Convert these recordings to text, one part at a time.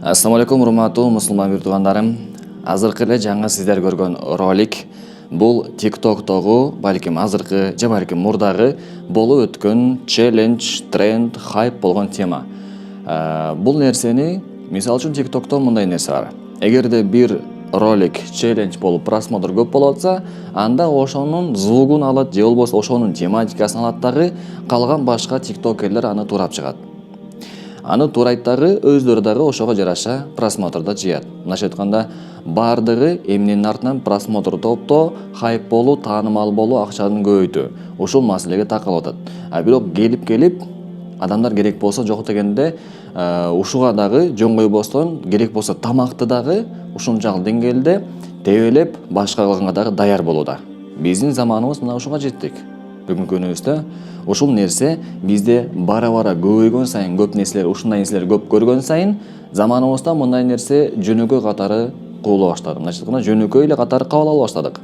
Assalamu alaikum урматтуу мусулман бир туугандарым. Азыркы эле жаңы сиздер көргөн ролик бул TikTok'тогу, балким азыркы же балким мурдагы болуп өткөн челлендж, тренд, хайп болгон тема. Бул нерсени, мисалы үчүн TikTok'то мындай нерсе бар. Эгерде бир ролик, челлендж болуп просмотр көп болуп атса, анда ошонун звугун алат же болбосо ошонун тематикасын алат дагы, калган башка тиктокерлер аны турап чыгат. Аны турайт дагы, өздөрү дагы ошого жараша просмотрда жыят. Мындайча айтканда, бардыгы эмненин артынан просмотр топтоо, хайп болуу, таанымал болуу, акчаны көбөйтүү. Ушул маселеге такалып атат. Бирок келип адамдар керек болсо жок дегенде, ушуга дагы жөн койбостон, керек болсо тамакты дагы ушунчалык деңгээлде тебелеп башка кылганга дагы даяр болууда. Биздин заманыбыз мына ушуга жеттик. Бүгүнкү күнүбүздө ушул нерсе бизде бара-бара көбөйгөн сайын, көп нерселер, ушундай нерселер көп көргөн сайын, заманыбызда мындай нерсе жөнөкөй катары куула баштады. Мындайча айтканда, жөнөкөй эле катары кабыл ала баштадык.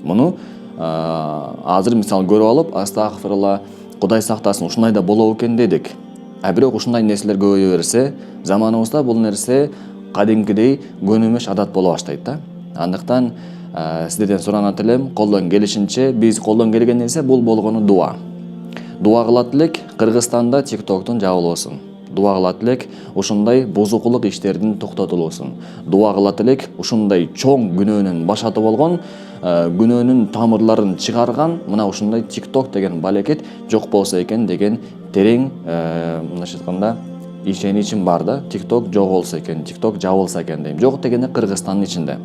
Муну азыр мисал көрүп алып, астагфирулла, Кудай сактасын, ушундай да болобу экен дедик. Бирок ушундай нерселер көбөйө берсе, заманыбызда бул нерсе кадимкидей көнүмүш адат боло баштайт да. Андыктан сиздерден суранат элем, колдон келишинче, биз колдон келген нерсе бул болгону дуа. Дуа кылат элек Кыргызстанда TikTok'тун жабылуусун. Дуа кылат элек ушундай бузукулук иштердин токтотулуусун. Дуа кылат элек ушундай чоң күнөөнүн башаты болгон, күнөөнүн тамырларын чыгарган мына ушундай TikTok деген балекет жок болсо экен деген терең, мындайча айтканда, ишеничим бар да. TikTok жок болсо экен, TikTok жабылса экен дейм. Жок дегенде Кыргызстандын ичинде.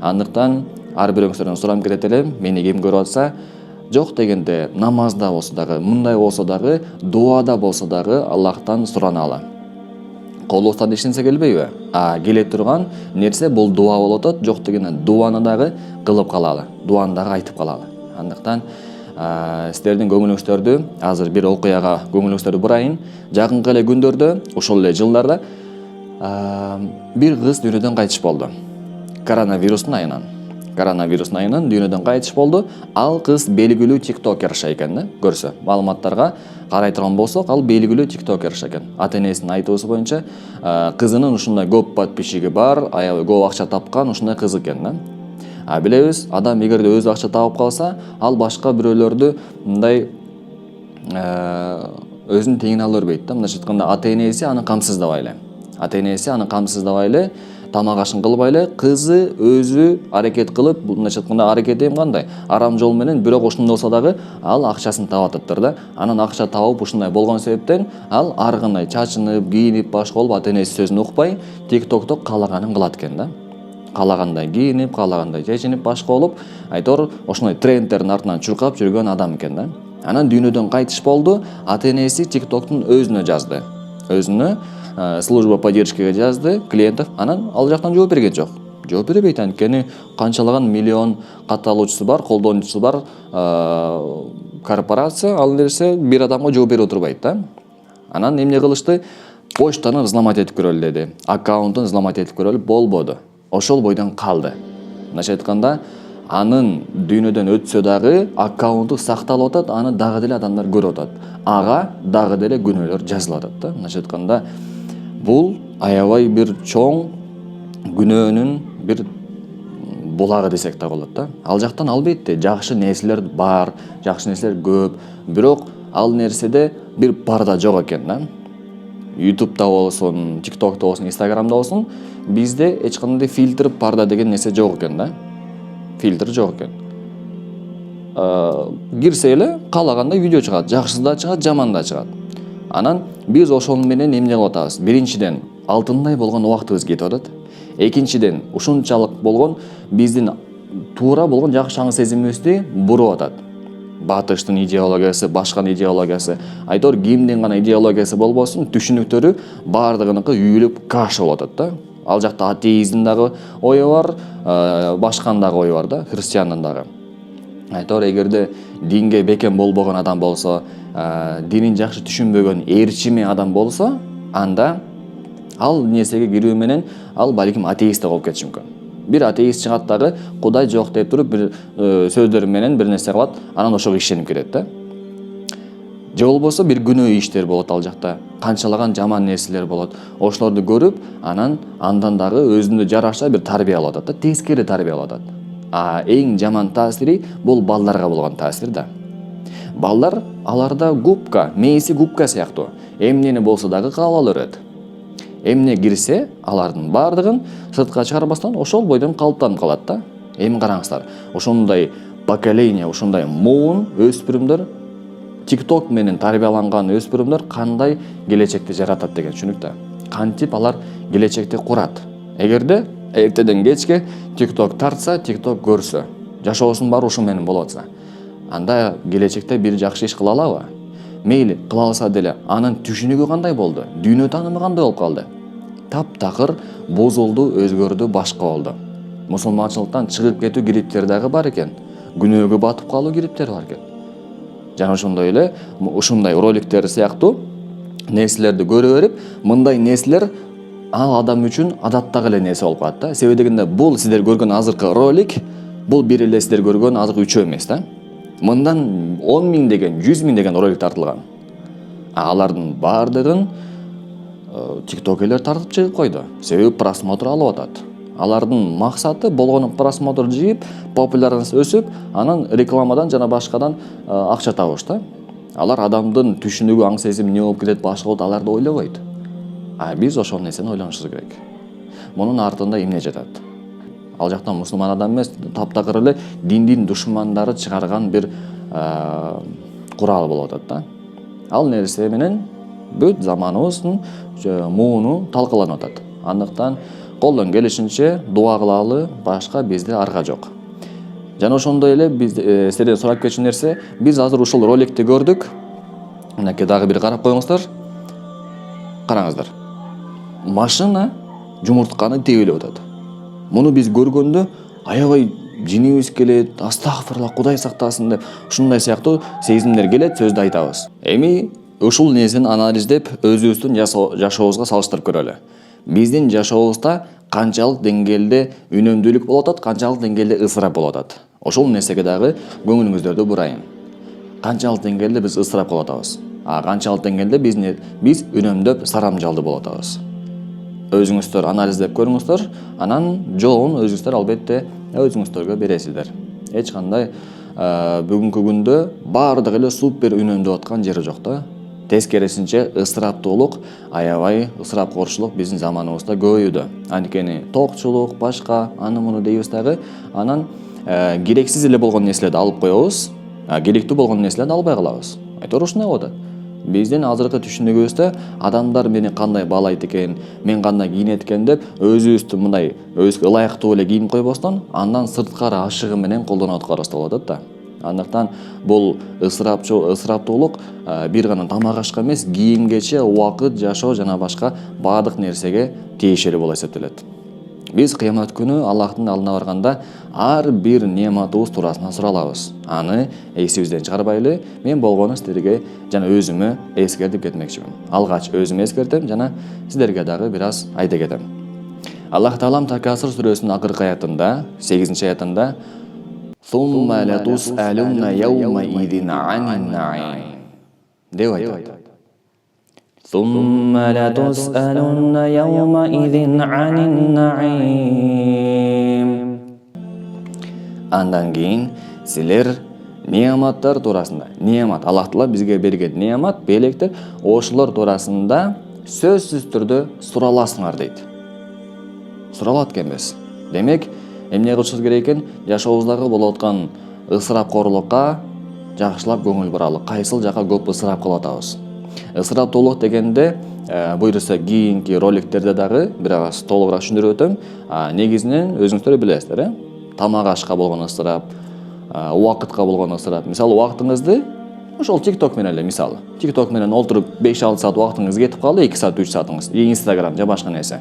Андыктан ар бирөөңүздөрдөн сурам келет элем, мени ким көрүп атса, жок дегенде намазда болсо дагы, мындай болсо дагы, дуада болсо дагы Аллахтан сураналы. Колубуздан ишенсе келбейби? Келе турган нерсе бул дуа болуп атат, жок дегенде дуаны дагы кылып калалы, дуаны дагы айтып калалы. Андыктан сиздердин көңүлүңүздөрдү азыр бир окуяга көңүлүңүздөрдү бурайын. Жакынкы эле күндөрдө, ушул эле жылдарда бир кыз дүйнөдөн кайтыш болду. Коронавирустун айынан дүйнөдөн кайтыш болду. Ал кыз белгилүү тиктокерша экен да, көрсө. Маалыматтарга карай турган болсок, ал белгилүү тиктокерша экен. Ата-энесинин айтуусу боюнча, кызынын ушундай көп подписчиги бар, аябай көп акча тапкан ушундай кыз экен да. Билебиз, адам эгерде өзү акча табып калса, ал башка бирөөлөрдү мындай өзүнүн теңине ала бербейт да. Мындайча айтканда, ата-энеси аны камсыздабай эле, тамак ашын кылбай эле, кызы өзү аракет кылып, мындайча айтканда, аракет дейм кандай, арам жол менен, бирок ошондой болсо дагы ал акчасын таап атыптыр да. Анан акча табып ушундай болгон себептен ал ар кандай чачынып, кийинип, башка болуп, ата-энеси сөзүн укпай, TikTok'то каалаганын кылат экен да. Каалагандай кийинип, каалагандай чечинип, башка болуп, айтор ошондой трендтердин артынан чуркап жүргөн адам экен да. Анан дүйнөдөн кайтыш болду, ата-энеси TikTok'тун өзүнө жазды. Өзүнө служба поддержкага жазды, клиентов, анан ал жактан жооп берген жок. Жооп бербейт, анткени канчалаган миллион катталуучусу бар, колдонуучусу бар корпорация, ал нерсе бир адамга жооп берип отурбайт да. Анан эмне кылышты? Почтаны взломать этип көрөлү деди. Аккаунтун взломать этип көрөлү, болбоду. Ошол бойдон калды. Мындайча айтканда, анын дүйнөдөн өтсө дагы аккаунту сакталып атат, аны дагы деле адамдар көрүп атат. Ага дагы деле күнөөлөр жазылып атат да. Мындайча айтканда, бул аябай бир чоң күнөөнүн бир булагы десек да болот да. Ал жактан албетте жакшы нерселер бар, жакшы нерселер көп, бирок ал нерседе бир парда жок экен да. YouTube'да болсун, TikTok'та болсун, Instagram'да болсун, бизде эч кандай фильтр, парда деген нерсе жок экен да. Фильтр жок экен. Кирсе эле каалагандай видео чыгат, жакшысы да чыгат, жаманы да чыгат. Анан биз ошол менен эмне кылып атабыз? Биринчиден, алтындай болгон убактыбыз кетип атат. Экинчиден, ушунчалык болгон биздин туура болгон жакшы аң сезимибизди буруп атат. Батыштын идеологиясы, башканын идеологиясы, айтор кимдин гана идеологиясы болбосун, түшүнүктөрү бардыгыныкы үйүлүп каша болуп атат да. Ал жакта атеизмдин дагы ою бар, башканын дагы ою бар да, христиандын дагы. Айтор эгерде динге бекем болбогон адам болсо, динин жакшы түшүнбөгөн ээрчими адам болсо, анда ал нерсеге кирүү менен ал балким атеист болуп кетиши мүмкүн. Бир атеист чыгат дагы Кудай жок деп туруп бир сөздөр менен бир нерсе кылат, анан ошого ишенип кетет да. Же болбосо бир күнөө иштер болот ал жакта. Канчалаган жаман нерселер болот. Ошолорду көрүп, анан андан дагы өзүнө жараша бир тарбия алып атат да, тескери тарбия алып атат. Эң жаман таасири бул балдарга болгон таасир да. Балдар аларда губка, мээси губка сыяктуу. Эмнени болсо дагы кабыл ала берет. Эмне кирсе, алардын баардыгын сыртка чыгарбастан ошол бойдон калыптанып калат да. Эми караңыздар, ошондой поколение, ошондой муун өспүрүмдөр, TikTok менен тарбияланган өспүрүмдөр кандай келечекти жаратат деген түшүнүктүү. Кантип алар келечекти курат. Эгерде эртеден кечке TikTok тартса, TikTok көрсө, жашоосунун баары ушул менен болот атса, анда келечекте бир жакшы иш кыла алабы? Мейли кыла алса деле, анын түшүнүгү кандай болду? Дүйнө таанымы кандай болуп калды? Таптакыр бузулду, өзгөрдү, башка болду. Мусулманчылыктан чыгып кетүү кириптери дагы бар экен. Күнөөгө батып калуу кириптери бар экен. Жана ошондой эле ушундай роликтер сыяктуу нерселерди көрө берип, мындай нерселер ал адам үчүн адаттагы эле нерсе болуп калат да. Себеби дегенде бул сиздер көргөн азыркы ролик, бул бир эле сиздер көргөн азыркы үчөө эмес да. Мындан 10 000 деген, 100 000 деген ролик тартылган. Алардын баардыгын тиктокерлер тартып чыгып койду. Себеби просмотр алып атат. Алардын максаты болгону просмотр жыйып, популярность өсүп, анан рекламадан жана башкадан акча табыш да. Алар адамдын түшүнүгү, аң сезими эмне болуп кетет, башка болот, аларды ойлобойт. Биз ошол нерсени ойлонушубуз керек. Мунун артында эмне жатат? Ал жактан мусулман адам эмес, таптакыр эле диндин душмандары чыгарган бир курал болуп атат да. Ал нерсе менен бүт заманыбыздын мууну талкаланып атат. Андыктан колдон келишинче дуа кылалы, башка бизде арга жок. Жана ошондой эле биз сиздерден сурап кетчү нерсе, биз азыр ушул роликти көрдүк. Мынакей дагы бир карап коюңуздар. Караңыздар. Машина жумуртканы тебелеп атат. Муну биз көргөндө аябай жинибиз келет, астагфирулла, Кудай сактасын деп ушундай сыяктуу сезимдер келет, сөздү айтабыз. Эми ушул нерсени анализдеп өзүбүздүн жашообузга салыштырып көрөлү. Биздин жашообузда канчалык деңгээлде үнөмдүүлүк болуп атат, канчалык деңгээлде ысырап болуп атат. Ошол нерсеге дагы көңүлүңүздөрдү бурайын. Канчалык деңгээлде биз ысырап кылып атабыз? Канчалык деңгээлде биз үнөмдөп сарамжалдуу болуп атабыз? Өзүңүздөр анализдеп көрүңүздөр, анан жообун өзүңүздөр албетте өзүңүздөргө бересиздер. Эч кандай бүгүнкү күндө баардыгы эле супер үнөмдөп аткан жери жок да. Тескерисинче ысыраптуулук, аябай ысырапкорчулук биздин заманыбызда көбөйүүдө. Анткени токчулук, башка аны муну дейбиз дагы, анан керексиз эле болгон нерселерди алып коебуз, керектүү болгон нерселерди албай калабыз. Айтор ушундай болот. Биздин азыркы түшүнүгүбүздө адамдар мени кандай баалайт экен, мен кандай кийинет экен деп өзүбүздү мындай өзгө ылайыктуу эле кийинип койбостон, андан сырткары ашыгы менен колдонуп аткарыбызда болуп атат да. Андыктан бул ысыраптуулук бир гана тамак ашка эмес, кийимгече, убакыт, жашоо жана башка баардык нерсеге тиешелүү болуп эсептелет. Биз кыямат күнү Аллахтын алдына барганда ар бир неаматыбыз туурасында суралабыз. Аны эсибизден чыгарбайлы, мен болгону сиздерге жана өзүмө эскертип кетмекчимин. Алгач өзүмө эскертем жана сиздерге дагы бир аз айта кетем. Аллах Таалам Такасур сүрөсүнүн акыркы аятында, 8-аятында «Сумма латус'алунна яумаидин анин наим» деп айтат. «Сумма латус'алунна яумаидин анин наим». Андан кийин силер неаматтар туурасында, неамат, Аллах Таала бизге берген неамат, белектер, ошолор туурасында сөзсүз түрдө сураласыңар дейт. Суралат экенбиз. Демек, эмне кылышыбыз керек экен? Жашообуздагы болуп аткан ысырапкорлукка жакшылап көңүл буралы. Кайсыл жака көп ысырап кылып атабыз? Ысыраптуулук дегенде буйруса кийинки роликтерде дагы бир аз толугураак түшүндүрүп өтөм. Негизинен өзүңүздөр билесиздер, тамак ашка болгон ысырап, убакытка болгон ысырап. Мисалы, убактыңызды ошол TikTok менен эле, мисалы, TikTok менен олтуруп 5-6 саат убактыңыз кетип калды, 2 саат, 3 саатыңыз, Instagram же башка нерсе.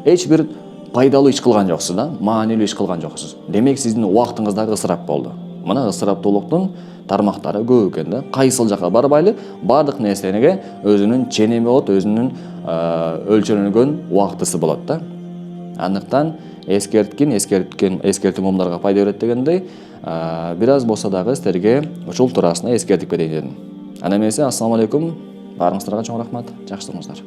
Эч бир пайдалуу иш кылган жоксуз да, маанилүү иш кылган жоксуз. Демек, сиздин убактыңыз дагы ысырап болду. Мына ысыраптуулуктун тармактары көп экен да. Кайсыл жака барбайлы, бардык нерсеге өзүнүн ченеми болот, өзүнүн өлчөлөнгөн убактысы болот да. Андыктан эскертүү момдорго пайда берет дегендей, бир аз болсо дагы силерге ушул туурасында эскертип кетейин дедим. Ана эмесе, ассалам алейкум. Баарыңыздарга чоң рахмат. Жакшы туруңуздар.